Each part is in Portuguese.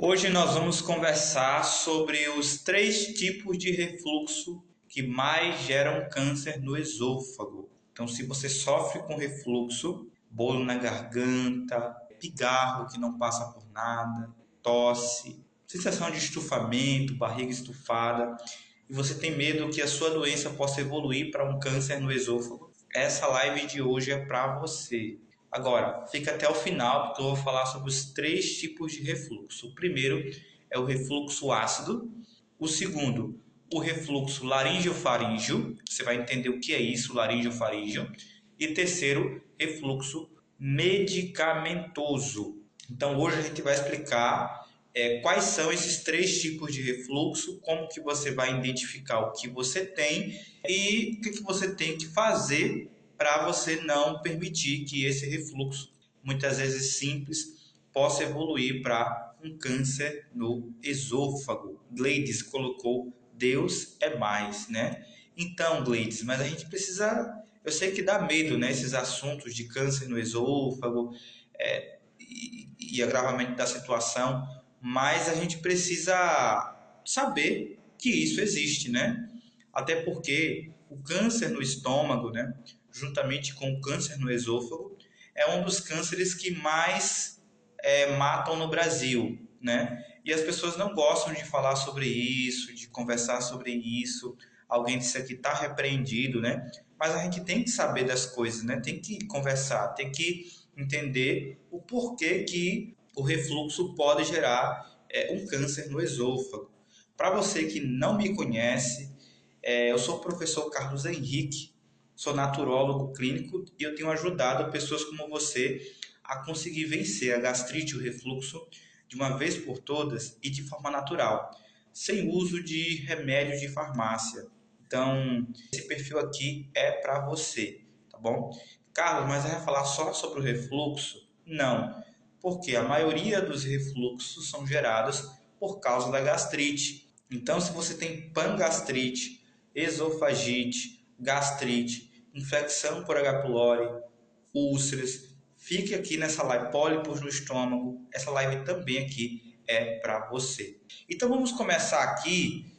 Hoje nós vamos conversar sobre os três tipos de refluxo que mais geram câncer no esôfago. Então, se você sofre com refluxo, bolo na garganta, pigarro que não passa por nada, tosse, sensação de estufamento, barriga estufada, e você tem medo que a sua doença possa evoluir para um câncer no esôfago, essa live de hoje é para você. Agora, fica até o final, porque eu vou falar sobre os três tipos de refluxo. O primeiro é o refluxo ácido. O segundo, o refluxo laringofaríngeo. Você vai entender o que é isso, laringofaríngeo. E terceiro, refluxo medicamentoso. Então, hoje a gente vai explicar quais são esses três tipos de refluxo, como que você vai identificar o que você tem e o que você tem que fazer para você não permitir que esse refluxo, muitas vezes simples, possa evoluir para um câncer no esôfago. Gleides colocou Deus é mais, né? Então, Gleides, mas a gente precisa. Eu sei que dá medo, né? Esses assuntos de câncer no esôfago e agravamento da situação, mas a gente precisa saber que isso existe, né? Até porque o câncer no estômago, né, juntamente com o câncer no esôfago, é um dos cânceres que mais matam no Brasil, né? E as pessoas não gostam de falar sobre isso, de conversar sobre isso. Alguém disse aqui está repreendido, né? Mas a gente tem que saber das coisas, né? Tem que conversar, tem que entender o porquê que o refluxo pode gerar um câncer no esôfago. Para você que não me conhece, eu sou o professor Carlos Henrique, sou naturólogo clínico e eu tenho ajudado pessoas como você a conseguir vencer a gastrite e o refluxo de uma vez por todas e de forma natural, sem uso de remédios de farmácia. Então, esse perfil aqui é para você, tá bom? Carlos, mas vai falar só sobre o refluxo? Não, porque a maioria dos refluxos são gerados por causa da gastrite. Então, se você tem pangastrite, esofagite, gastrite, infecção por H. pylori, úlceras, fique aqui nessa live, pólipos no estômago, essa live também aqui é para você. Então vamos começar aqui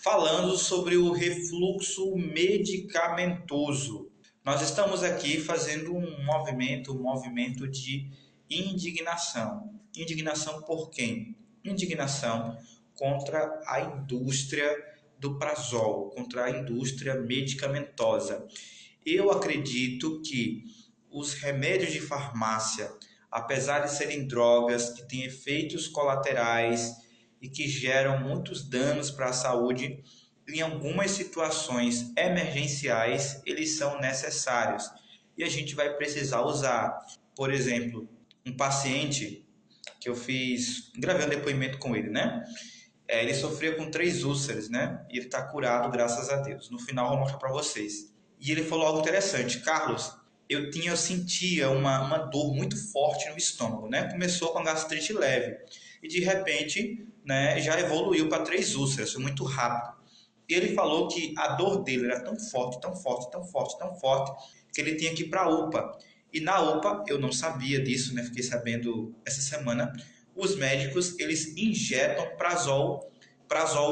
falando sobre o refluxo medicamentoso. Nós estamos aqui fazendo um movimento de indignação. Indignação por quem? Indignação contra a indústria do prazol, contra a indústria medicamentosa. Eu acredito que os remédios de farmácia, apesar de serem drogas que têm efeitos colaterais e que geram muitos danos para a saúde, em algumas situações emergenciais, eles são necessários e a gente vai precisar usar. Por exemplo, um paciente que eu gravei um depoimento com ele, né? Ele sofria com 3 úlceras, né? E ele está curado, graças a Deus. No final, eu vou mostrar para vocês. E ele falou algo interessante. Carlos, eu sentia uma dor muito forte no estômago, né? Começou com gastrite leve. E de repente, né, já evoluiu para 3 úlceras, foi muito rápido. E ele falou que a dor dele era tão forte, tão forte, tão forte, tão forte, que ele tinha que ir para a UPA. E na UPA, eu não sabia disso, né? Fiquei sabendo essa semana. Os médicos, eles injetam prazol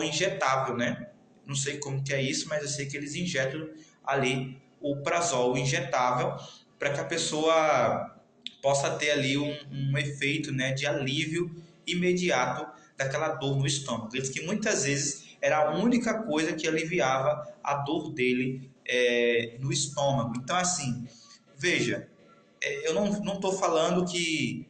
injetável, né? Não sei como que é isso, mas eu sei que eles injetam ali o prazol injetável para que a pessoa possa ter ali um efeito, né, de alívio imediato daquela dor no estômago. Ele disse que muitas vezes era a única coisa que aliviava a dor dele no estômago. Então, assim, veja, eu não estou falando que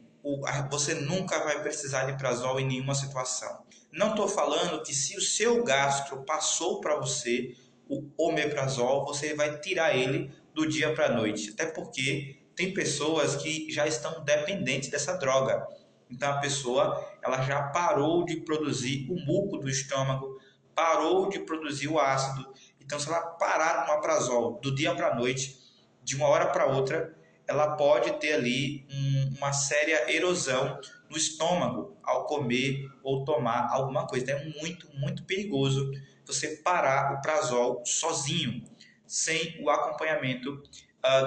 você nunca vai precisar de prazol em nenhuma situação. Não estou falando que se o seu gastro passou para você o omeprazol, você vai tirar ele do dia para a noite. Até porque tem pessoas que já estão dependentes dessa droga. Então a pessoa ela já parou de produzir o muco do estômago, parou de produzir o ácido. Então se ela parar com o omeprazol do dia para a noite, de uma hora para outra, ela pode ter ali uma séria erosão no estômago ao comer ou tomar alguma coisa. Então, é muito, muito perigoso você parar o prazol sozinho, sem o acompanhamento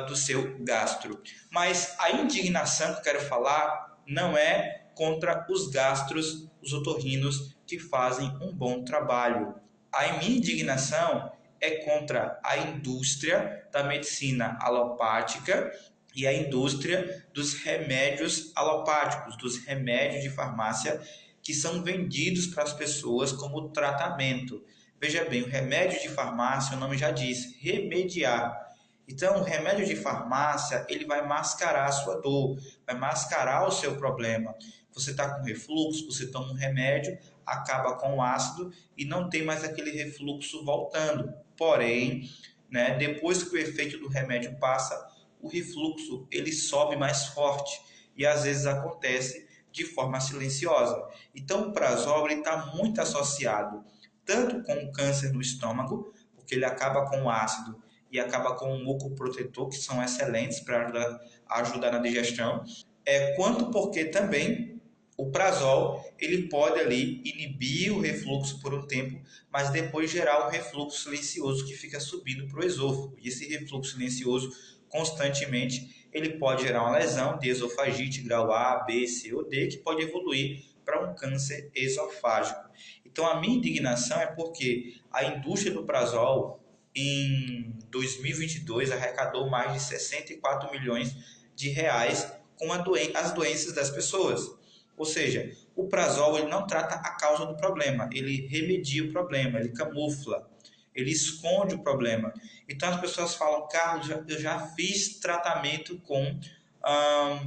do seu gastro. Mas a indignação que eu quero falar não é contra os gastros, os otorrinos que fazem um bom trabalho. A minha indignação é contra a indústria da medicina alopática e a indústria dos remédios alopáticos, dos remédios de farmácia que são vendidos para as pessoas como tratamento. Veja bem, o remédio de farmácia, o nome já diz, remediar. Então, o remédio de farmácia, ele vai mascarar a sua dor, vai mascarar o seu problema. Você está com refluxo, você toma um remédio, acaba com o ácido e não tem mais aquele refluxo voltando. Porém, né, depois que o efeito do remédio passa, o refluxo ele sobe mais forte e às vezes acontece de forma silenciosa. Então, o prazol está muito associado tanto com o câncer no estômago, porque ele acaba com o ácido e acaba com o mucoprotetor, que são excelentes para ajudar na digestão, quanto porque também o prazol ele pode ali inibir o refluxo por um tempo, mas depois gerar um refluxo silencioso que fica subindo para o esôfago. E esse refluxo silencioso constantemente ele pode gerar uma lesão de esofagite grau A, B, C ou D, que pode evoluir para um câncer esofágico. Então a minha indignação é porque a indústria do prazol em 2022 arrecadou mais de 64 milhões de reais com as doenças das pessoas. Ou seja, o prazol ele não trata a causa do problema, ele remedia o problema, ele camufla, ele esconde o problema. Então as pessoas falam, Carlos, eu já fiz tratamento com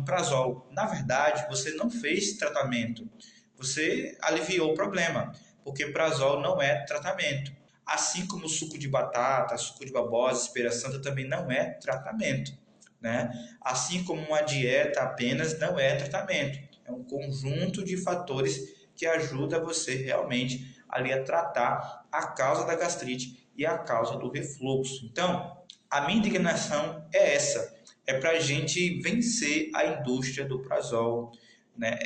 prazol. Na verdade, você não fez tratamento, você aliviou o problema, porque prazol não é tratamento. Assim como o suco de batata, suco de babosa, espera santa também não é tratamento, né? Assim como uma dieta apenas não é tratamento. É um conjunto de fatores que ajuda você realmente ali a tratar a causa da gastrite e a causa do refluxo. Então, a minha indignação é essa, é para a gente vencer a indústria do prazol, né?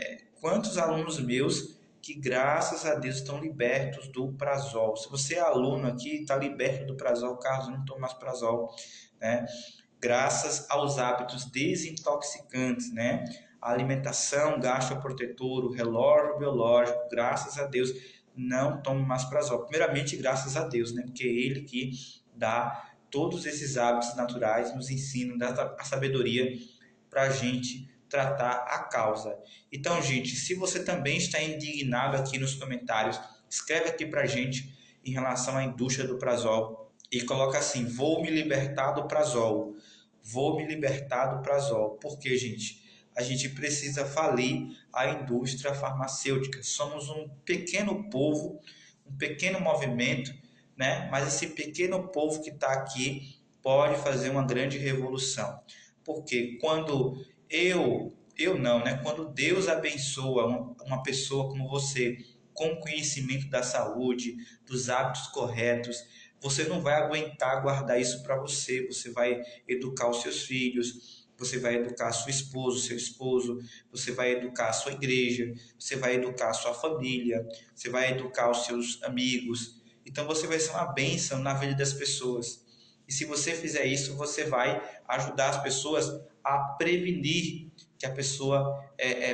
Quantos alunos meus que graças a Deus estão libertos do prazol. Se você é aluno aqui, está liberto do prazol, Carlos, não toma mais prazol, né? Graças aos hábitos desintoxicantes, né? A alimentação, gastroprotetor, o relógio biológico, graças a Deus, não tomo mais prazol. Primeiramente, graças a Deus, né? Porque é Ele que dá todos esses hábitos naturais, nos ensina, dá a sabedoria para a gente tratar a causa. Então, gente, se você também está indignado aqui nos comentários, escreve aqui para a gente em relação à indústria do prazol e coloca assim, vou me libertar do prazol, vou me libertar do prazol. Porque, gente, a gente precisa falir a indústria farmacêutica. Somos um pequeno povo, um pequeno movimento, né? Mas esse pequeno povo que está aqui pode fazer uma grande revolução. Porque quando eu não, né? Quando Deus abençoa uma pessoa como você, com conhecimento da saúde, dos hábitos corretos, você não vai aguentar guardar isso para você. Você vai educar os seus filhos, você vai educar sua esposa, seu esposo, você vai educar a sua igreja, você vai educar a sua família, você vai educar os seus amigos. Então você vai ser uma bênção na vida das pessoas. E se você fizer isso, você vai ajudar as pessoas a prevenir que a pessoa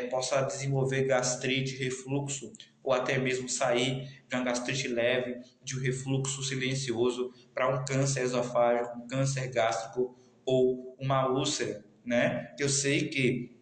possa desenvolver gastrite, refluxo, ou até mesmo sair de uma gastrite leve, de um refluxo silencioso, para um câncer esofágico, um câncer gástrico ou uma úlcera, né? Eu sei que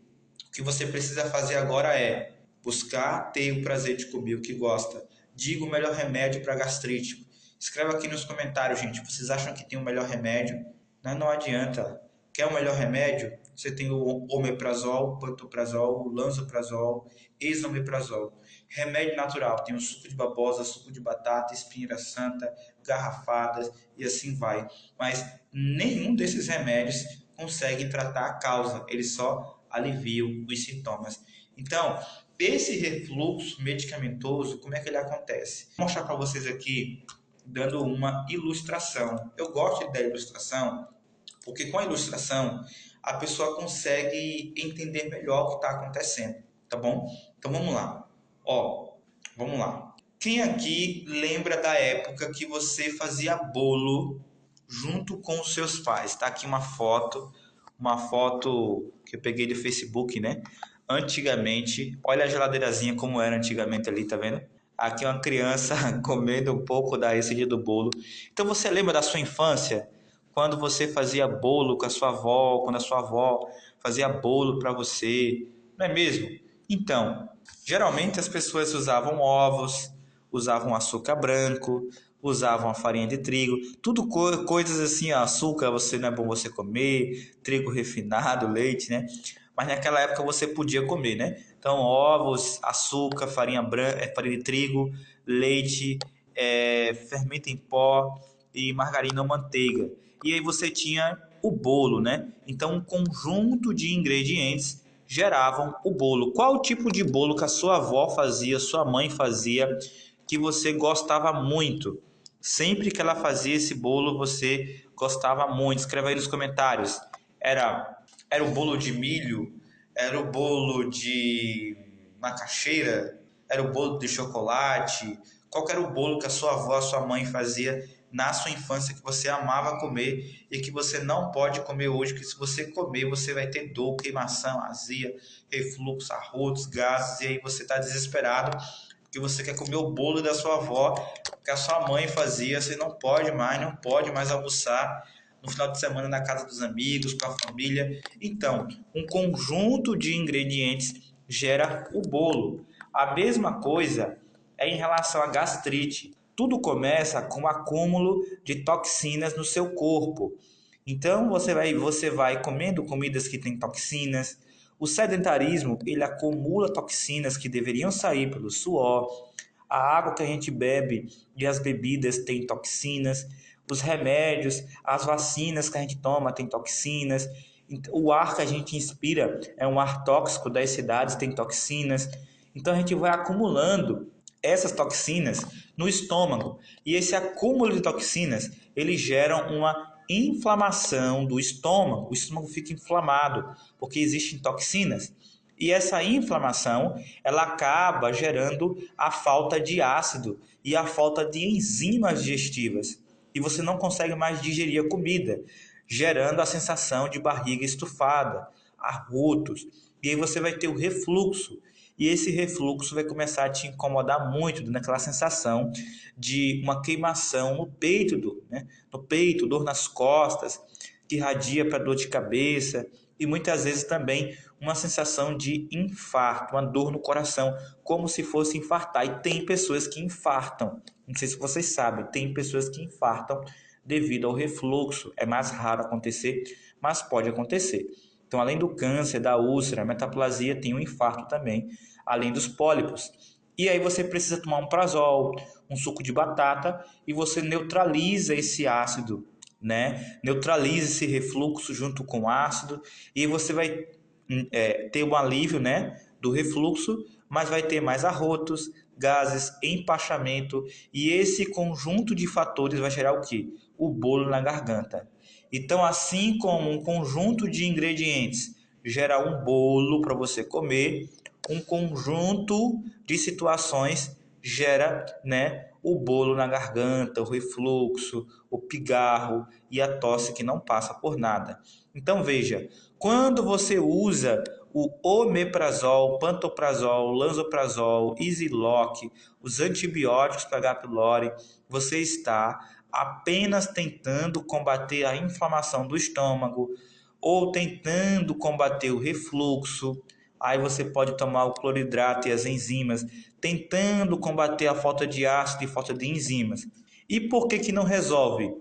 o que você precisa fazer agora é buscar ter o prazer de comer o que gosta. Diga o melhor remédio para gastrite. Escreva aqui nos comentários, gente. Vocês acham que tem o melhor remédio? Não adianta. Quer o melhor remédio? Você tem o omeprazol, pantoprazol, lanzoprazol, esomeprazol. Remédio natural, tem o suco de babosa, suco de batata, espinheira santa, garrafadas e assim vai. Mas nenhum desses remédios consegue tratar a causa, eles só aliviam os sintomas. Então, esse refluxo medicamentoso, como é que ele acontece? Vou mostrar para vocês aqui, dando uma ilustração. Eu gosto da ilustração, porque com a ilustração a pessoa consegue entender melhor o que está acontecendo, tá bom? Então vamos lá. Vamos lá. Quem aqui lembra da época que você fazia bolo junto com os seus pais? Tá aqui uma foto que eu peguei do Facebook, né? Antigamente, olha a geladeirazinha como era antigamente ali, tá vendo? Aqui é uma criança comendo um pouco da receita do bolo. Então você lembra da sua infância? Quando você fazia bolo com a sua avó, quando a sua avó fazia bolo para você, não é mesmo? Então, geralmente as pessoas usavam ovos, usavam açúcar branco, usavam a farinha de trigo, tudo coisas assim, ó, açúcar você não é bom você comer, trigo refinado, leite, né? Mas naquela época você podia comer, né? Então, ovos, açúcar, farinha branca, farinha de trigo, leite, fermento em pó e margarina ou manteiga. E aí você tinha o bolo, né? Então, um conjunto de ingredientes geravam o bolo. Qual o tipo de bolo que a sua avó fazia, sua mãe fazia, que você gostava muito? Sempre que ela fazia esse bolo, você gostava muito. Escreva aí nos comentários. Era, era o bolo de milho? Era o bolo de macaxeira? Era o bolo de chocolate? Qual era o bolo que a sua avó, a sua mãe fazia na sua infância que você amava comer e que você não pode comer hoje, que se você comer você vai ter dor, queimação, azia, refluxo, arrotos, gases, e aí você está desesperado porque você quer comer o bolo da sua avó, que a sua mãe fazia, você não pode mais almoçar no final de semana na casa dos amigos, com a família. Então, um conjunto de ingredientes gera o bolo. A mesma coisa é em relação à gastrite. Tudo começa com o acúmulo de toxinas no seu corpo. Então você vai comendo comidas que têm toxinas. O sedentarismo, ele acumula toxinas que deveriam sair pelo suor. A água que a gente bebe e as bebidas têm toxinas. Os remédios, as vacinas que a gente toma têm toxinas. O ar que a gente inspira é um ar tóxico das cidades, tem toxinas. Então a gente vai acumulando essas toxinas no estômago. E esse acúmulo de toxinas, ele gera uma inflamação do estômago. O estômago fica inflamado porque existem toxinas. E essa inflamação, ela acaba gerando a falta de ácido e a falta de enzimas digestivas. E você não consegue mais digerir a comida, gerando a sensação de barriga estufada, arrotos. E aí você vai ter o refluxo. E esse refluxo vai começar a te incomodar muito, dando aquela sensação de uma queimação no peito, né? No peito, dor nas costas, que irradia para dor de cabeça e muitas vezes também uma sensação de infarto, uma dor no coração, como se fosse infartar. E tem pessoas que infartam, não sei se vocês sabem, tem pessoas que infartam devido ao refluxo. É mais raro acontecer, mas pode acontecer. Então, além do câncer, da úlcera, a metaplasia, tem um infarto também, além dos pólipos. E aí você precisa tomar um prazol, um suco de batata e você neutraliza esse ácido, né? Neutraliza esse refluxo junto com o ácido e você vai ter um alívio, né, do refluxo, mas vai ter mais arrotos, gases, empachamento e esse conjunto de fatores vai gerar o quê? O bolo na garganta. Então, assim como um conjunto de ingredientes gera um bolo para você comer, um conjunto de situações gera, né, o bolo na garganta, o refluxo, o pigarro e a tosse que não passa por nada. Então veja, quando você usa o omeprazol, pantoprazol, lansoprazol, Easy-Lock, os antibióticos para H. pylori, você está apenas tentando combater a inflamação do estômago ou tentando combater o refluxo. Aí você pode tomar o cloridrato e as enzimas, tentando combater a falta de ácido e falta de enzimas. E por que não resolve?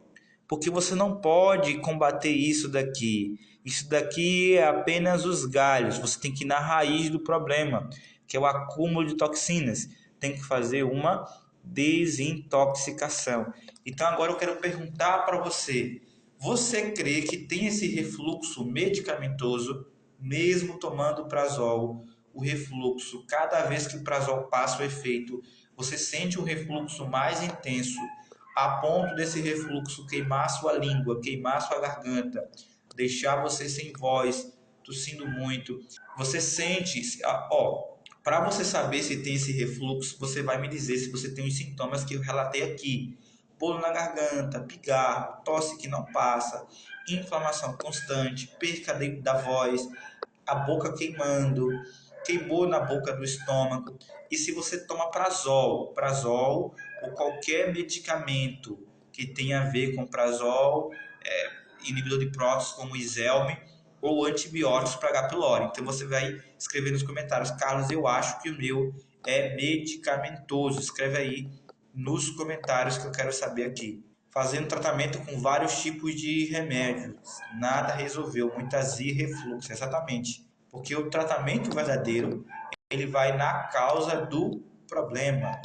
Porque você não pode combater isso daqui. Isso daqui é apenas os galhos. Você tem que ir na raiz do problema, que é o acúmulo de toxinas. Tem que fazer uma desintoxicação. Então agora eu quero perguntar para você: você crê que tem esse refluxo medicamentoso, mesmo tomando prazol? O refluxo, cada vez que o prazol passa o efeito, você sente um refluxo mais intenso, a ponto desse refluxo queimar sua língua, queimar sua garganta, deixar você sem voz, tossindo muito. Você sente, para você saber se tem esse refluxo, você vai me dizer se você tem os sintomas que eu relatei aqui: bolo na garganta, pigarro, tosse que não passa, inflamação constante, perca da voz, a boca queimando, queimou na boca do estômago. E se você toma prazol ou qualquer medicamento que tenha a ver com prazol, inibidor de prótons como Iselme ou antibióticos para H. pylori. Então você vai escrever nos comentários: Carlos, eu acho que o meu é medicamentoso. Escreve aí nos comentários que eu quero saber aqui. Fazendo tratamento com vários tipos de remédios, nada resolveu, muita azia e refluxo, exatamente. Porque o tratamento verdadeiro, ele vai na causa do problema,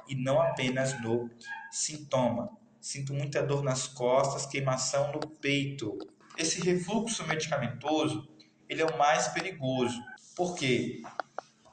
e não apenas no sintoma. Sinto muita dor nas costas, queimação no peito. Esse refluxo medicamentoso, ele é o mais perigoso. Por quê?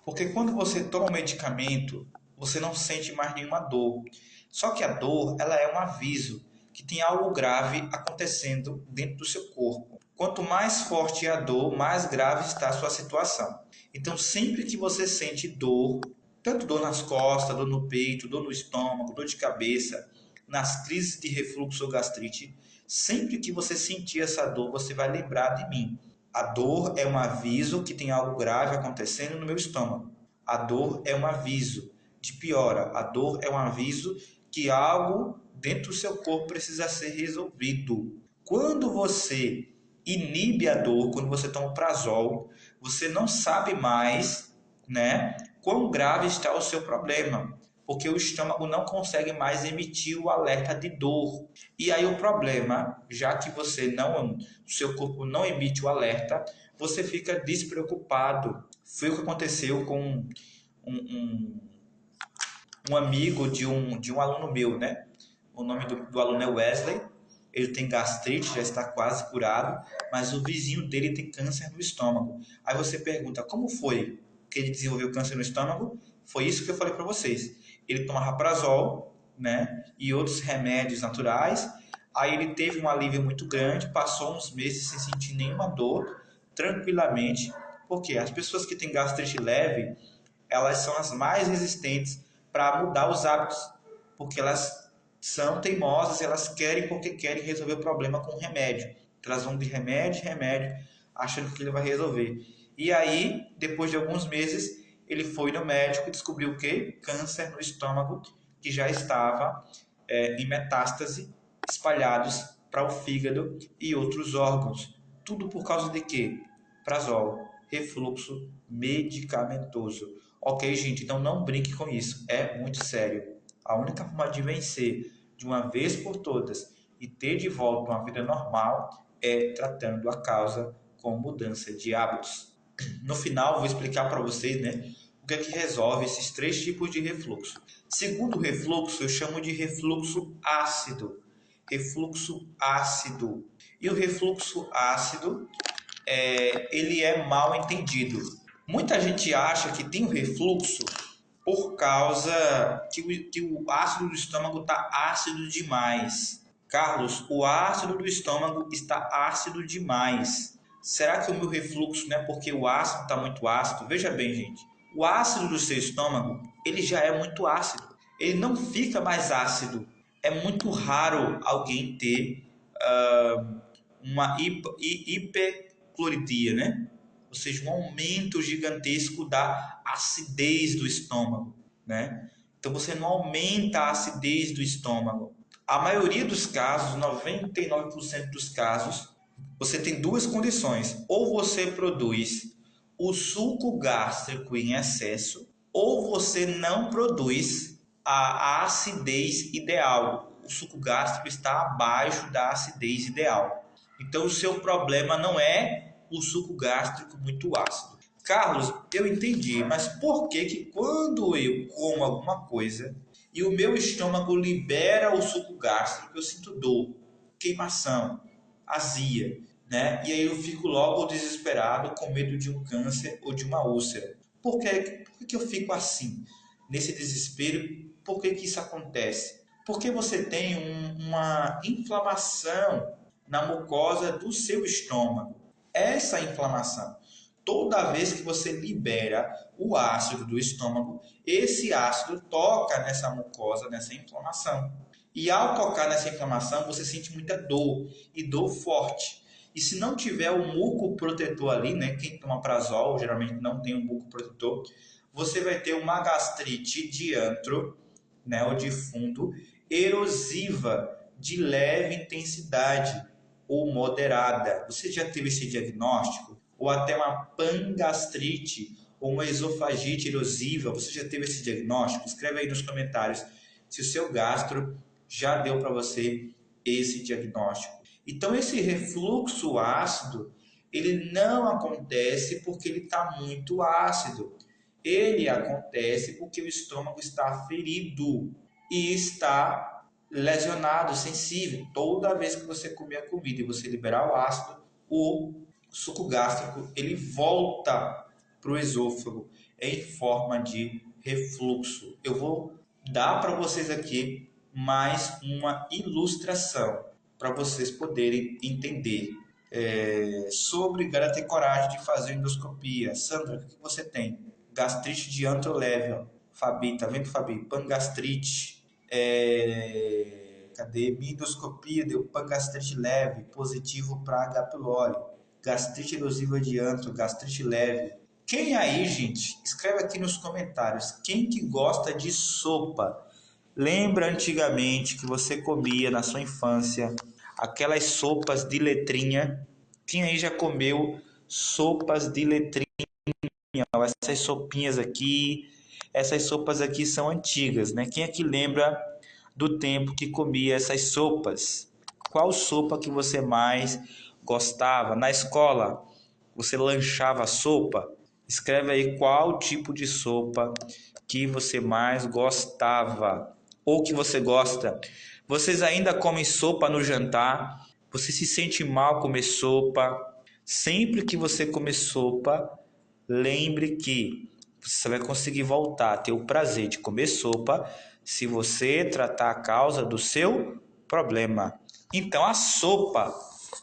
Porque quando você toma um medicamento, você não sente mais nenhuma dor. Só que a dor, ela é um aviso que tem algo grave acontecendo dentro do seu corpo. Quanto mais forte é a dor, mais grave está a sua situação. Então, sempre que você sente dor, tanto dor nas costas, dor no peito, dor no estômago, dor de cabeça, nas crises de refluxo ou gastrite, sempre que você sentir essa dor, você vai lembrar de mim. A dor é um aviso que tem algo grave acontecendo no meu estômago. A dor é um aviso de piora. A dor é um aviso que algo dentro do seu corpo precisa ser resolvido. Quando você inibe a dor, quando você toma prazol, você não sabe mais, né, quão grave está o seu problema, porque o estômago não consegue mais emitir o alerta de dor. E aí o problema, já que o seu corpo não emite o alerta, você fica despreocupado. Foi o que aconteceu com um amigo de um aluno meu, né? O nome do aluno é Wesley. Ele tem gastrite, já está quase curado, mas o vizinho dele tem câncer no estômago. Aí você pergunta, como foi que ele desenvolveu câncer no estômago? Foi isso que eu falei para vocês. Ele tomava prazol, né, e outros remédios naturais. Aí ele teve um alívio muito grande, passou uns meses sem sentir nenhuma dor, tranquilamente. Porque as pessoas que têm gastrite leve, elas são as mais resistentes para mudar os hábitos, porque elas são teimosas, elas querem porque querem resolver o problema com remédio. Elas vão de remédio em remédio, achando que ele vai resolver. E aí, depois de alguns meses, ele foi no médico e descobriu o quê? Câncer no estômago, que já estava em metástase, espalhados para o fígado e outros órgãos. Tudo por causa de quê? Prazol, refluxo medicamentoso. Ok, gente, então não brinque com isso, é muito sério. A única forma de vencer de uma vez por todas e ter de volta uma vida normal é tratando a causa com mudança de hábitos. No final, vou explicar para vocês, né, o que é que resolve esses 3 tipos de refluxo. Segundo refluxo, eu chamo de refluxo ácido. Refluxo ácido. E o refluxo ácido, ele é mal entendido. Muita gente acha que tem o refluxo por causa que o ácido do estômago está ácido demais. Carlos, o ácido do estômago está ácido demais. Será que o meu refluxo não é porque o ácido está muito ácido? Veja bem, gente. O ácido do seu estômago, ele já é muito ácido. Ele não fica mais ácido. É muito raro alguém ter uma hipercloridria, né? Ou seja, um aumento gigantesco da acidez do estômago, né? Então você não aumenta a acidez do estômago. A maioria dos casos, 99% dos casos, você tem 2 condições. Ou você produz o suco gástrico em excesso, ou você não produz a acidez ideal. O suco gástrico está abaixo da acidez ideal. Então o seu problema não é o suco gástrico muito ácido. Carlos, eu entendi, mas por que quando eu como alguma coisa e o meu estômago libera o suco gástrico, eu sinto dor, queimação, azia, né? E aí eu fico logo desesperado com medo de um câncer ou de uma úlcera. Por que eu fico assim, nesse desespero? Por que isso acontece? Porque você tem uma inflamação na mucosa do seu estômago. Essa inflamação, toda vez que você libera o ácido do estômago, esse ácido toca nessa mucosa, nessa inflamação. E ao tocar nessa inflamação, você sente muita dor, e dor forte. E se não tiver o muco protetor ali, né, quem toma prazol geralmente não tem um muco protetor, você vai ter uma gastrite de antro, né, ou de fundo, erosiva de leve intensidade ou moderada. Você já teve esse diagnóstico? Ou até uma pangastrite ou uma esofagite erosiva? Você já teve esse diagnóstico? Escreve aí nos comentários se o seu gastro já deu para você esse diagnóstico. Então, esse refluxo ácido, ele não acontece porque ele está muito ácido. Ele acontece porque o estômago está ferido e está lesionado, sensível. Toda vez que você comer a comida e você liberar o ácido, o suco gástrico ele volta para o esôfago em forma de refluxo. Eu vou dar para vocês aqui mais uma ilustração para vocês poderem entender. Sobre galera ter coragem de fazer endoscopia. Sandra, o que você tem? Gastrite de antro leve. Fabi, tá vendo, Fabi? Pangastrite. Cadê? Minha endoscopia deu pangastrite leve, positivo para H. pylori. Gastrite erosiva de antro, gastrite leve. Quem aí, gente? Escreve aqui nos comentários. Quem que gosta de sopa? Lembra antigamente que você comia na sua infância aquelas sopas de letrinha? Quem aí já comeu sopas de letrinha? Essas sopinhas aqui, essas sopas aqui são antigas, né? Quem aqui lembra do tempo que comia essas sopas? Qual sopa que você mais gostava? Na escola, você lanchava sopa? Escreve aí qual tipo de sopa que você mais gostava ou que você gosta. Vocês ainda comem sopa no jantar? Você se sente mal comer sopa? Sempre que você comer sopa, lembre que você vai conseguir voltar a ter o prazer de comer sopa se você tratar a causa do seu problema. Então a sopa,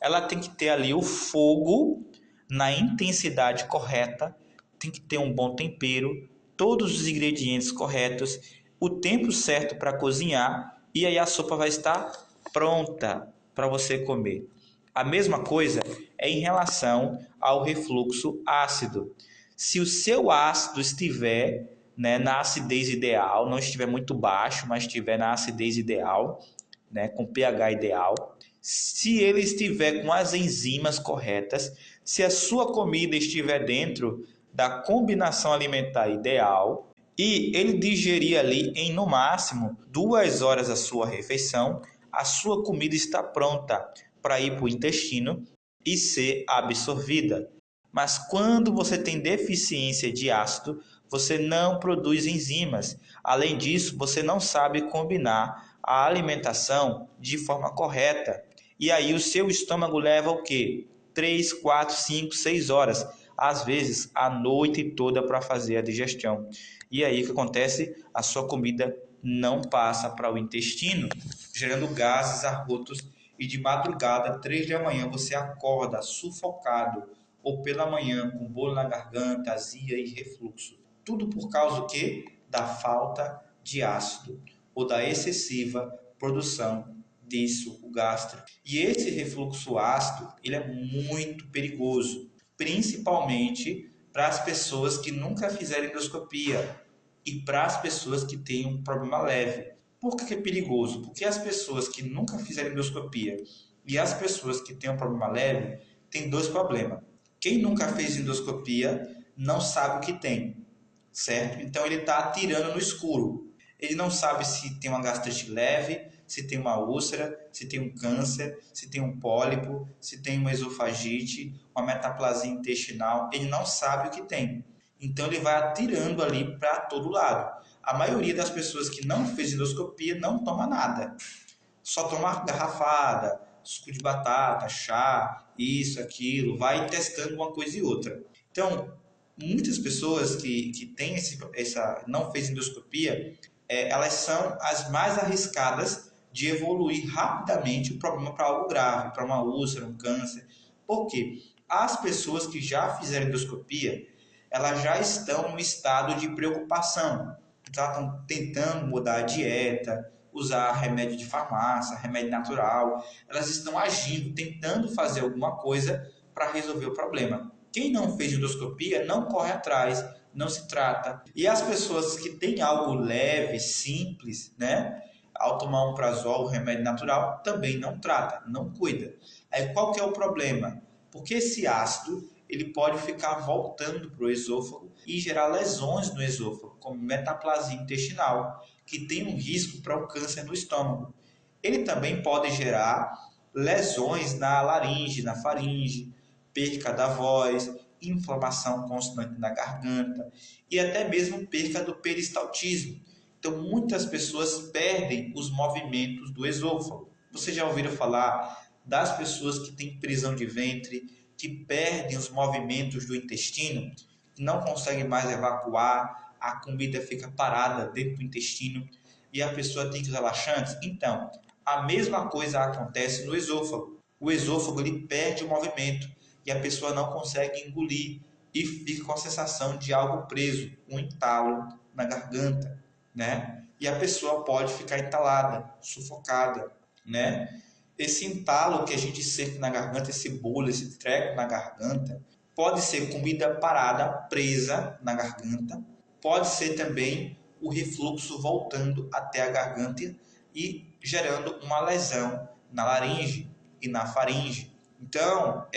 ela tem que ter ali o fogo na intensidade correta, tem que ter um bom tempero, todos os ingredientes corretos, o tempo certo para cozinhar e aí a sopa vai estar pronta para você comer. A mesma coisa é em relação ao refluxo ácido. Se o seu ácido estiver, né, na acidez ideal, não estiver muito baixo, mas estiver na acidez ideal, né, com pH ideal, se ele estiver com as enzimas corretas, se a sua comida estiver dentro da combinação alimentar ideal e ele digerir ali em no máximo 2 horas a sua refeição, a sua comida está pronta para ir para o intestino e ser absorvida. Mas quando você tem deficiência de ácido, você não produz enzimas. Além disso, você não sabe combinar a alimentação de forma correta. E aí o seu estômago leva o quê? 3, 4, 5, 6 horas. Às vezes, a noite toda para fazer a digestão. E aí o que acontece? A sua comida não passa para o intestino, gerando gases, arrotos. E de madrugada, 3 da manhã, você acorda sufocado ou pela manhã com bolo na garganta, azia e refluxo. Tudo por causa do quê? Da falta de ácido ou da excessiva produção de suco gástrico. E esse refluxo ácido, ele é muito perigoso, principalmente para as pessoas que nunca fizeram endoscopia e para as pessoas que têm um problema leve. Por que é perigoso? Porque as pessoas que nunca fizeram endoscopia e as pessoas que têm um problema leve têm dois problemas. Quem nunca fez endoscopia não sabe o que tem, certo? Então ele está atirando no escuro. Ele não sabe se tem uma gastrite leve, se tem uma úlcera, se tem um câncer, se tem um pólipo, se tem uma esofagite, uma metaplasia intestinal. Ele não sabe o que tem. Então ele vai atirando ali para todo lado. A maioria das pessoas que não fez endoscopia não toma nada. Só toma garrafada, suco de batata, chá, isso, aquilo, vai testando uma coisa e outra. Então, muitas pessoas que têm não fez endoscopia, elas são as mais arriscadas de evoluir rapidamente o problema para algo grave, para uma úlcera, um câncer. Por quê? As pessoas que já fizeram endoscopia, elas já estão no estado de preocupação. Já estão tentando mudar a dieta, usar remédio de farmácia, remédio natural. Elas estão agindo, tentando fazer alguma coisa para resolver o problema. Quem não fez endoscopia não corre atrás, não se trata. E as pessoas que têm algo leve, simples, né? Ao tomar um prazol, remédio natural, também não trata, não cuida. Aí qual que é o problema? Porque esse ácido ele pode ficar voltando para o esôfago e gerar lesões no esôfago, como metaplasia intestinal, que tem um risco para o câncer no estômago. Ele também pode gerar lesões na laringe, na faringe, perca da voz, inflamação constante na garganta e até mesmo perca do peristaltismo. Então, muitas pessoas perdem os movimentos do esôfago. Vocês já ouviram falar das pessoas que têm prisão de ventre, que perdem os movimentos do intestino, não conseguem mais evacuar, a comida fica parada dentro do intestino e a pessoa tem que os relaxantes? Então, a mesma coisa acontece no esôfago. O esôfago ele perde o movimento e a pessoa não consegue engolir e fica com a sensação de algo preso, um entalo na garganta, né? E a pessoa pode ficar entalada, sufocada, né? Esse entalo que a gente sente na garganta, esse bolo, esse treco na garganta, pode ser comida parada, presa na garganta, pode ser também o refluxo voltando até a garganta e gerando uma lesão na laringe e na faringe. Então,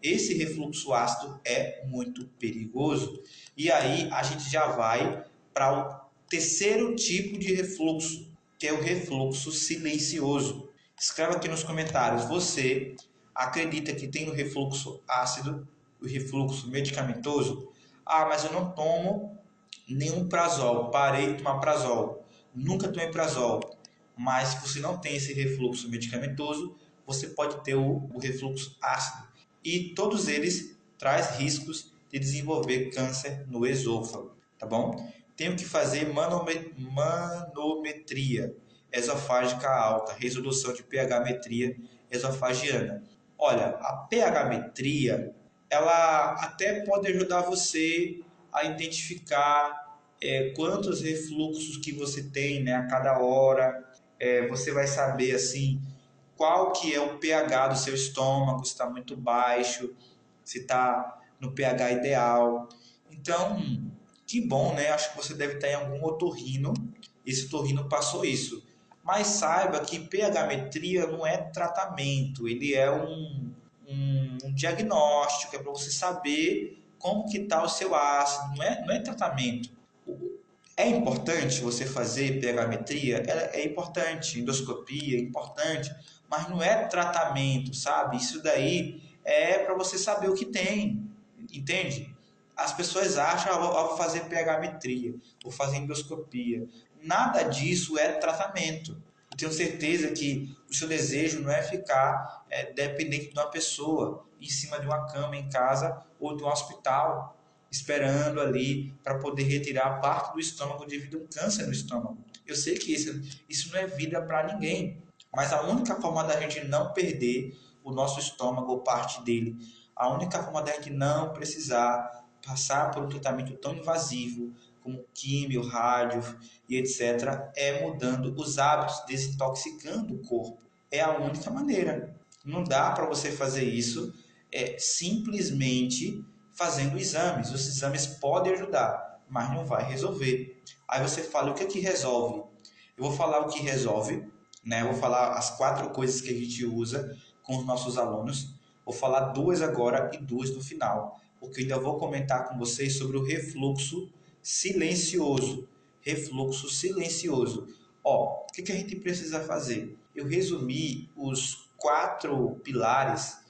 esse refluxo ácido é muito perigoso. E aí a gente já vai para o terceiro tipo de refluxo, que é o refluxo silencioso. Escreva aqui nos comentários, você acredita que tem o refluxo ácido, o refluxo medicamentoso? Ah, mas eu não tomo nenhum prazol, parei de tomar prazol, nunca tomei prazol. Mas se você não tem esse refluxo medicamentoso, você pode ter o refluxo ácido. E todos eles trazem riscos de desenvolver câncer no esôfago, tá bom? Tenho que fazer manometria esofágica alta, resolução de pH-metria esofagiana. Olha, a pH-metria, ela até pode ajudar você a identificar quantos refluxos que você tem, né, a cada hora. Você vai saber assim qual que é o pH do seu estômago, se está muito baixo, se está no pH ideal. Então, que bom, né? Acho que você deve estar em algum otorrino. Esse otorrino passou isso. Mas saiba que pH-metria não é tratamento, ele é um diagnóstico, é para você saber como que está o seu ácido, não é tratamento. É importante você fazer pH-metria? É importante, endoscopia é importante, mas não é tratamento, sabe? Isso daí é para você saber o que tem, entende? As pessoas acham, vou fazer pH-metria, vou fazer endoscopia. Nada disso é tratamento. Eu tenho certeza que o seu desejo não é ficar dependente de uma pessoa, em cima de uma cama em casa ou de um hospital, esperando ali para poder retirar parte do estômago devido a um câncer no estômago. Eu sei que isso não é vida para ninguém, mas a única forma da gente não perder o nosso estômago ou parte dele, a única forma da gente não precisar passar por um tratamento tão invasivo como químio, rádio e etc., é mudando os hábitos, desintoxicando o corpo. É a única maneira. Não dá para você fazer isso simplesmente fazendo exames. Os exames podem ajudar, mas não vai resolver. Aí você fala, o que é que resolve? Eu vou falar o que resolve, né? Eu vou falar as 4 coisas que a gente usa com os nossos alunos. Vou falar 2 agora e 2 no final, porque eu ainda vou comentar com vocês sobre o refluxo silencioso. Refluxo silencioso. Ó, o que a gente precisa fazer? Eu resumi os 4 pilares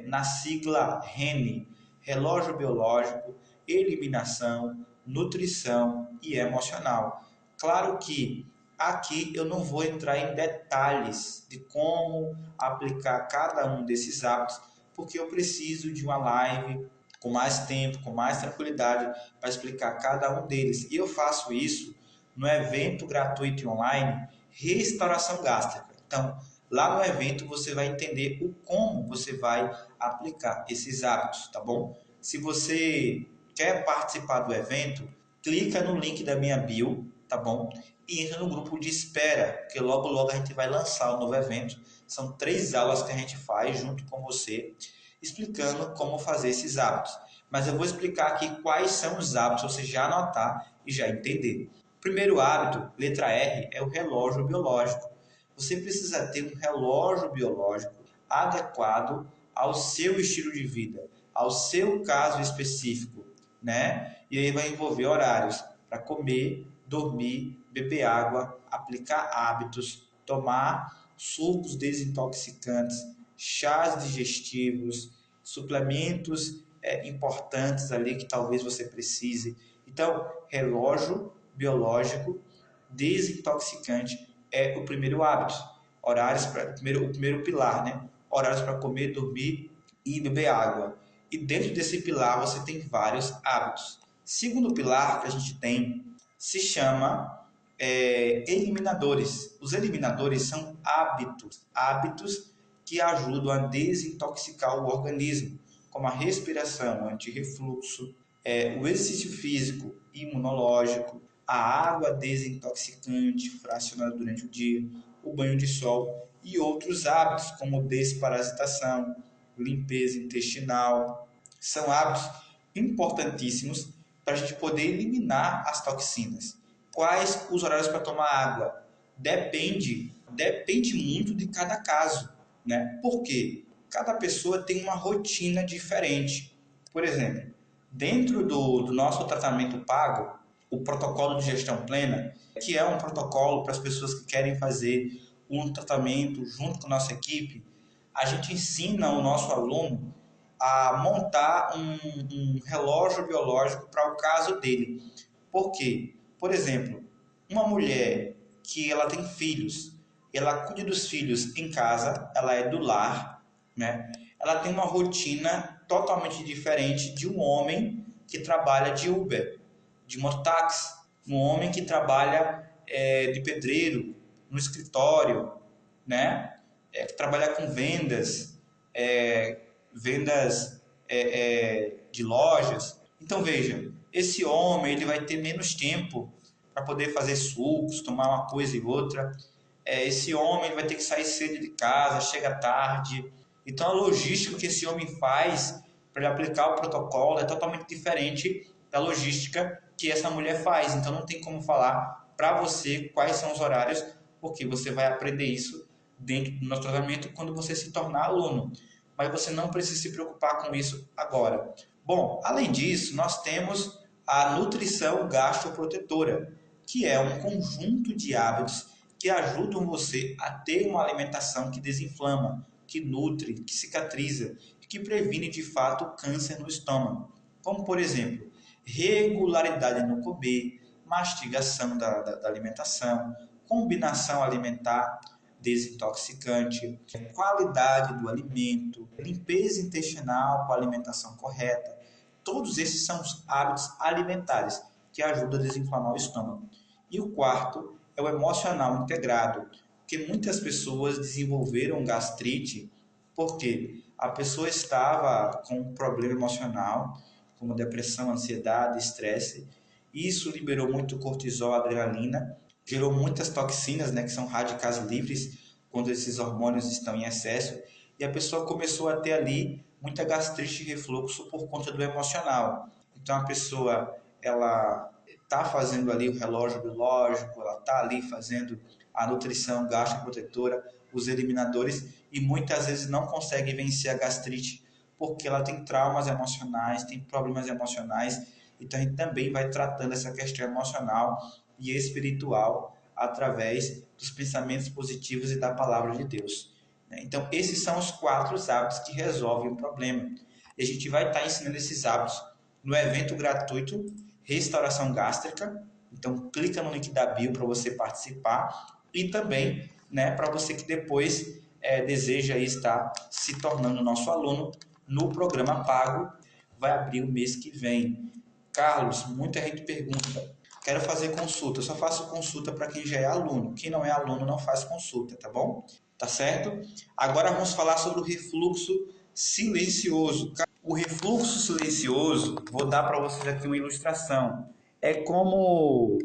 na sigla RENE, relógio biológico, eliminação, nutrição e emocional. Claro que aqui eu não vou entrar em detalhes de como aplicar cada um desses hábitos, porque eu preciso de uma live com mais tempo, com mais tranquilidade para explicar cada um deles. E eu faço isso no evento gratuito e online Restauração Gástrica. Então, lá no evento você vai entender o como você vai aplicar esses hábitos, tá bom? Se você quer participar do evento, clica no link da minha bio, tá bom? E entra no grupo de espera, porque logo logo a gente vai lançar o novo evento. São 3 aulas que a gente faz junto com você, explicando como fazer esses hábitos. Mas eu vou explicar aqui quais são os hábitos, você já anotar e já entender. O primeiro hábito, letra R, é o relógio biológico. Você precisa ter um relógio biológico adequado ao seu estilo de vida, ao seu caso específico, né? E aí vai envolver horários para comer, dormir, beber água, aplicar hábitos, tomar sucos desintoxicantes, chás digestivos, suplementos importantes ali que talvez você precise. Então, relógio biológico desintoxicante é o primeiro hábito. Horários para o primeiro pilar, né? Horários para comer, dormir e beber água. E dentro desse pilar você tem vários hábitos. Segundo pilar que a gente tem se chama eliminadores. Os eliminadores são hábitos que ajudam a desintoxicar o organismo, como a respiração anti-refluxo, o exercício físico imunológico, a água desintoxicante fracionada durante o dia, o banho de sol e outros hábitos como desparasitação, limpeza intestinal. São hábitos importantíssimos para a gente poder eliminar as toxinas. Quais os horários para tomar água? Depende muito de cada caso, né? Por quê? Cada pessoa tem uma rotina diferente. Por exemplo, dentro do nosso tratamento pago, o protocolo de gestão plena, que é um protocolo para as pessoas que querem fazer um tratamento junto com a nossa equipe, a gente ensina o nosso aluno a montar um relógio biológico para o caso dele. Por quê? Por exemplo, uma mulher que ela tem filhos, ela cuida dos filhos em casa, ela é do lar, né? Ela tem uma rotina totalmente diferente de um homem que trabalha de Uber, de mototáxi, um homem que trabalha de pedreiro, no escritório, né? Que trabalha com vendas, de lojas. Então veja, esse homem ele vai ter menos tempo para poder fazer sucos, tomar uma coisa e outra. Esse homem ele vai ter que sair cedo de casa, chega tarde. Então a logística que esse homem faz para aplicar o protocolo é totalmente diferente da logística que essa mulher faz. Então não tem como falar para você quais são os horários, porque você vai aprender isso dentro do nosso tratamento quando você se tornar aluno. Mas você não precisa se preocupar com isso agora. Bom, além disso, nós temos a nutrição gastroprotetora, que é um conjunto de hábitos que ajudam você a ter uma alimentação que desinflama, que nutre, que cicatriza e que previne de fato o câncer no estômago. Como, por exemplo, regularidade no comer, mastigação da alimentação, combinação alimentar desintoxicante, qualidade do alimento, limpeza intestinal com a alimentação correta. Todos esses são os hábitos alimentares que ajudam a desinflamar o estômago. E o quarto é o emocional integrado, porque muitas pessoas desenvolveram gastrite porque a pessoa estava com um problema emocional, como depressão, ansiedade, estresse. Isso liberou muito cortisol, adrenalina, gerou muitas toxinas, né, que são radicais livres quando esses hormônios estão em excesso, e a pessoa começou a ter ali muita gastrite e refluxo por conta do emocional. Então a pessoa ela está fazendo ali o relógio biológico, ela está ali fazendo a nutrição gastroprotetora, os eliminadores, e muitas vezes não consegue vencer a gastrite porque ela tem traumas emocionais, tem problemas emocionais. Então a gente também vai tratando essa questão emocional e espiritual através dos pensamentos positivos e da palavra de Deus. Então esses são os 4 hábitos que resolvem o problema. E a gente vai estar ensinando esses hábitos no evento gratuito Restauração Gástrica. Então clica no link da bio para você participar e também, né, para você que depois deseja estar se tornando nosso aluno no programa pago, vai abrir o mês que vem. Carlos, muita gente pergunta, quero fazer consulta, eu só faço consulta para quem já é aluno, quem não é aluno não faz consulta, tá bom? Tá certo? Agora vamos falar sobre o refluxo silencioso. O refluxo silencioso, vou dar para vocês aqui uma ilustração, é como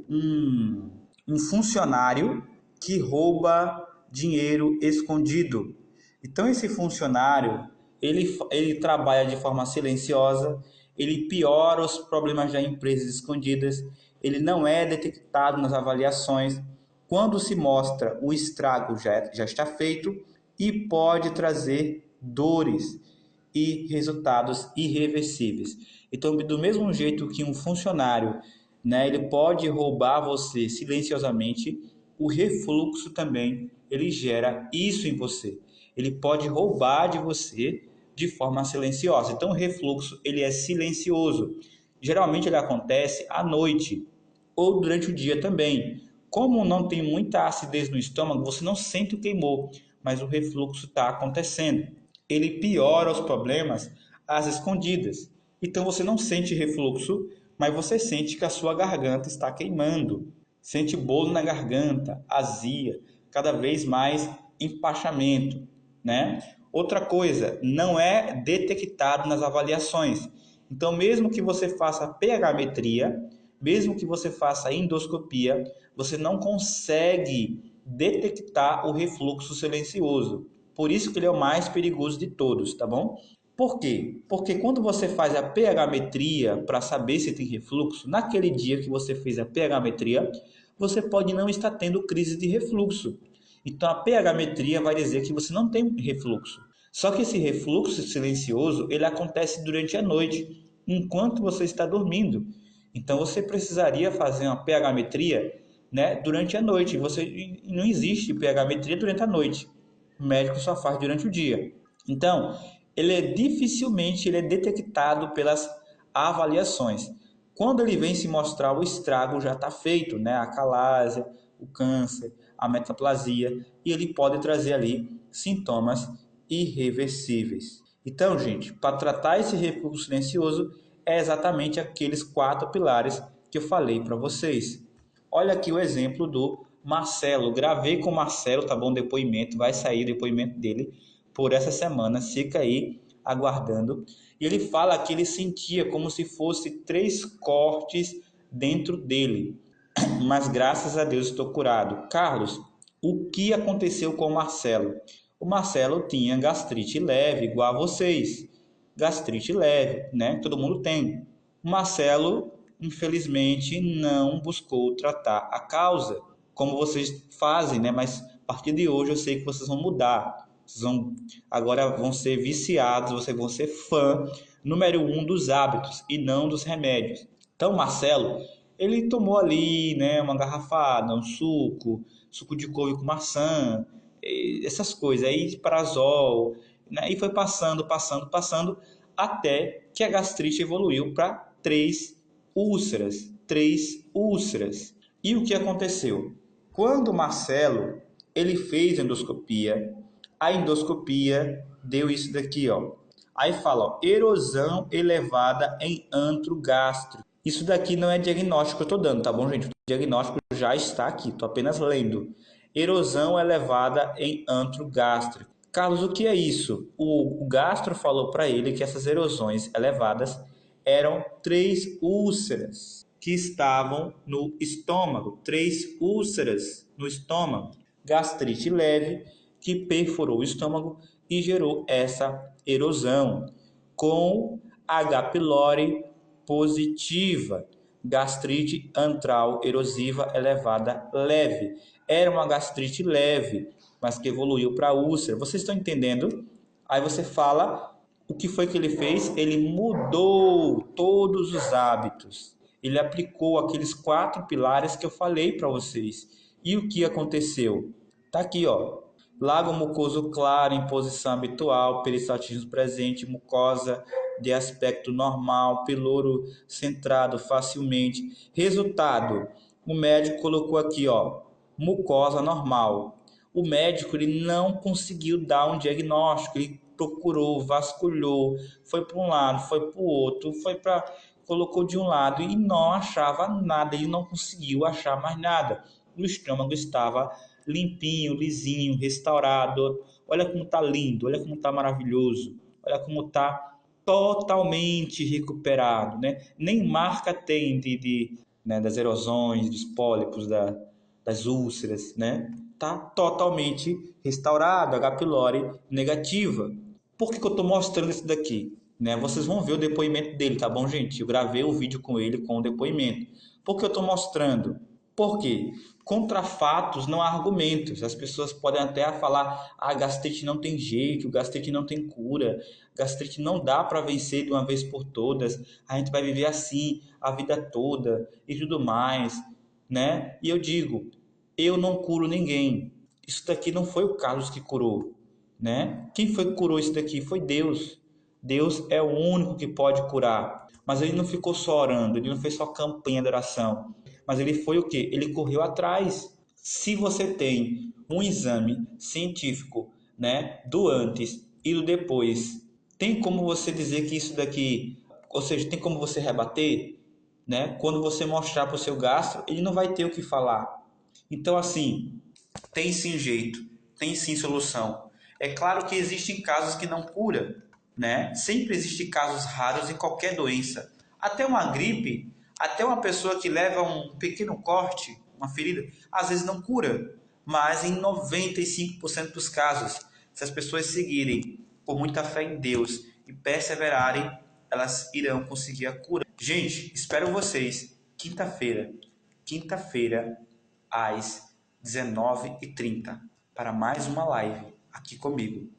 um funcionário que rouba dinheiro escondido. Então, esse funcionário, ele trabalha de forma silenciosa, ele piora os problemas das empresas escondidas, ele não é detectado nas avaliações. Quando se mostra, o estrago já está feito e pode trazer dores e resultados irreversíveis. Então, do mesmo jeito que um funcionário, né, ele pode roubar você silenciosamente, o refluxo também ele gera isso em você. Ele pode roubar de você de forma silenciosa. Então, o refluxo ele é silencioso. Geralmente ele acontece à noite ou durante o dia também. Como não tem muita acidez no estômago, você não sente o queimor, mas o refluxo está acontecendo. Ele piora os problemas às escondidas. Então você não sente refluxo, mas você sente que a sua garganta está queimando. Sente bolo na garganta, azia, cada vez mais empachamento, né? Outra coisa, não é detectado nas avaliações. Então, mesmo que você faça pH-metria, mesmo que você faça endoscopia, você não consegue detectar o refluxo silencioso. Por isso que ele é o mais perigoso de todos, tá bom? Por quê? Porque quando você faz a pH-metria para saber se tem refluxo, naquele dia que você fez a pH-metria, você pode não estar tendo crise de refluxo. Então a pH-metria vai dizer que você não tem refluxo. Só que esse refluxo silencioso, ele acontece durante a noite, enquanto você está dormindo. Então você precisaria fazer uma pH-metria, né, durante a noite. Não existe pH-metria durante a noite. O médico só faz durante o dia. Então, dificilmente ele é detectado pelas avaliações. Quando ele vem se mostrar, o estrago já está feito, né? A calásia, o câncer, a metaplasia, e ele pode trazer ali sintomas irreversíveis. Então, gente, para tratar esse refluxo silencioso, é exatamente aqueles 4 pilares que eu falei para vocês. Olha aqui o exemplo do Marcelo. Gravei com o Marcelo, tá bom? Depoimento, vai sair o depoimento dele por essa semana. Fica aí aguardando. E ele fala que ele sentia como se fosse 3 cortes dentro dele. Mas graças a Deus estou curado. Carlos, o que aconteceu com o Marcelo? O Marcelo tinha gastrite leve, igual a vocês. Gastrite leve, né? Todo mundo tem. O Marcelo, infelizmente, não buscou tratar a causa, como vocês fazem, né? Mas a partir de hoje eu sei que vocês vão mudar. Agora vão ser viciados, vocês vão ser fã número 1 dos hábitos e não dos remédios. Então, Marcelo, ele tomou ali, né, uma garrafada, um suco de couve com maçã, essas coisas, aí parazol, né, e foi passando, até que a gastrite evoluiu para 3 úlceras. E o que aconteceu? Quando o Marcelo, ele fez a endoscopia deu isso daqui, ó. Aí fala, ó, erosão elevada em antro gástrico. Isso daqui não é diagnóstico que eu estou dando, tá bom, gente? O diagnóstico já está aqui, estou apenas lendo. Erosão elevada em antro gástrico. Carlos, o que é isso? O gastro falou para ele que essas erosões elevadas eram 3 úlceras que estavam no estômago. 3 úlceras no estômago. Gastrite leve que perfurou o estômago e gerou essa erosão. Com H. pylori positiva, gastrite antral erosiva elevada leve. Era uma gastrite leve, mas que evoluiu para úlcera. Vocês estão entendendo? Aí você fala, o que foi que ele fez? Ele mudou todos os hábitos. Ele aplicou aqueles 4 pilares que eu falei para vocês. E o que aconteceu? Tá aqui, ó. Lago mucoso claro em posição habitual, peristaltismo presente, mucosa de aspecto normal, piloro centrado facilmente. Resultado, o médico colocou aqui, ó, mucosa normal. O médico ele não conseguiu dar um diagnóstico, ele procurou, vasculhou, foi para um lado, foi para o outro, colocou de um lado e não achava nada, ele não conseguiu achar mais nada. O estômago estava limpinho, lisinho, restaurado. Olha como está lindo, olha como está maravilhoso, olha como está totalmente recuperado, né? Nem marca tem né, das erosões, dos pólipos, da das úlceras, né? Tá totalmente restaurado, H. pylori negativa. Por que eu estou mostrando isso daqui? Né? Vocês vão ver o depoimento dele, tá bom, gente? Eu gravei o vídeo com ele com o depoimento. Por que eu estou mostrando? Por quê? Contra fatos não há argumentos. As pessoas podem até falar: a gastrite não tem jeito, gastrite não tem cura, gastrite não dá para vencer de uma vez por todas, a gente vai viver assim a vida toda e tudo mais, né? E eu digo, eu não curo ninguém. Isso daqui não foi o Carlos que curou, né? Quem foi que curou isso daqui? Foi Deus. Deus é o único que pode curar. Mas ele não ficou só orando, ele não fez só campanha de oração. Mas ele foi o quê? Ele correu atrás. Se você tem um exame científico, né, do antes e do depois, tem como você dizer que isso daqui, ou seja, tem como você rebater, né? Quando você mostrar para o seu gastro, ele não vai ter o que falar. Então, assim, tem sim jeito, tem sim solução. É claro que existem casos que não cura, né? Sempre existem casos raros em qualquer doença. Até uma gripe, até uma pessoa que leva um pequeno corte, uma ferida, às vezes não cura. Mas em 95% dos casos, se as pessoas seguirem por muita fé em Deus e perseverarem, elas irão conseguir a cura. Gente, espero vocês quinta-feira, às 19h30, para mais uma live aqui comigo,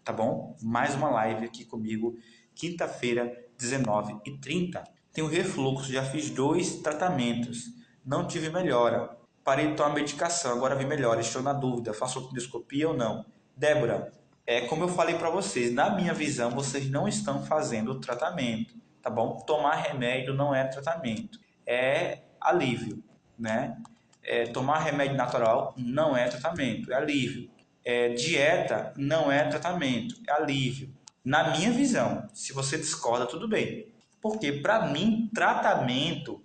tá bom? Mais uma live aqui comigo, quinta-feira, 19h30. Tenho refluxo, já fiz 2 tratamentos, não tive melhora. Parei de tomar medicação, agora vi melhora, estou na dúvida, faço endoscopia ou não? Débora, como eu falei para vocês, na minha visão, vocês não estão fazendo o tratamento, tá bom? Tomar remédio não é tratamento, é alívio, né? Tomar remédio natural não é tratamento, é alívio. Dieta não é tratamento, é alívio. Na minha visão, se você discorda, tudo bem. Porque para mim, tratamento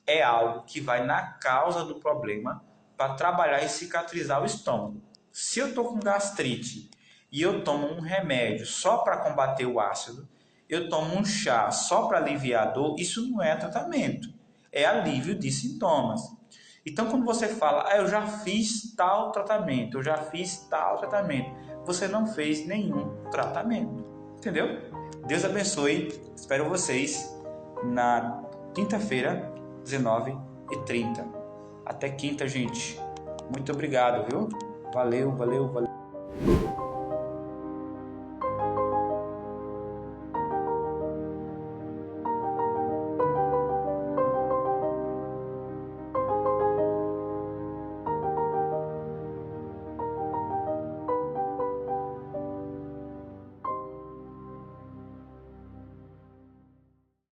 é algo que vai na causa do problema para trabalhar e cicatrizar o estômago. Se eu estou com gastrite e eu tomo um remédio só para combater o ácido, eu tomo um chá só para aliviar a dor, isso não é tratamento, é alívio de sintomas. Então, quando você fala, eu já fiz tal tratamento, você não fez nenhum tratamento, entendeu? Deus abençoe, espero vocês na quinta-feira, 19h30. Até quinta, gente. Muito obrigado, viu? Valeu.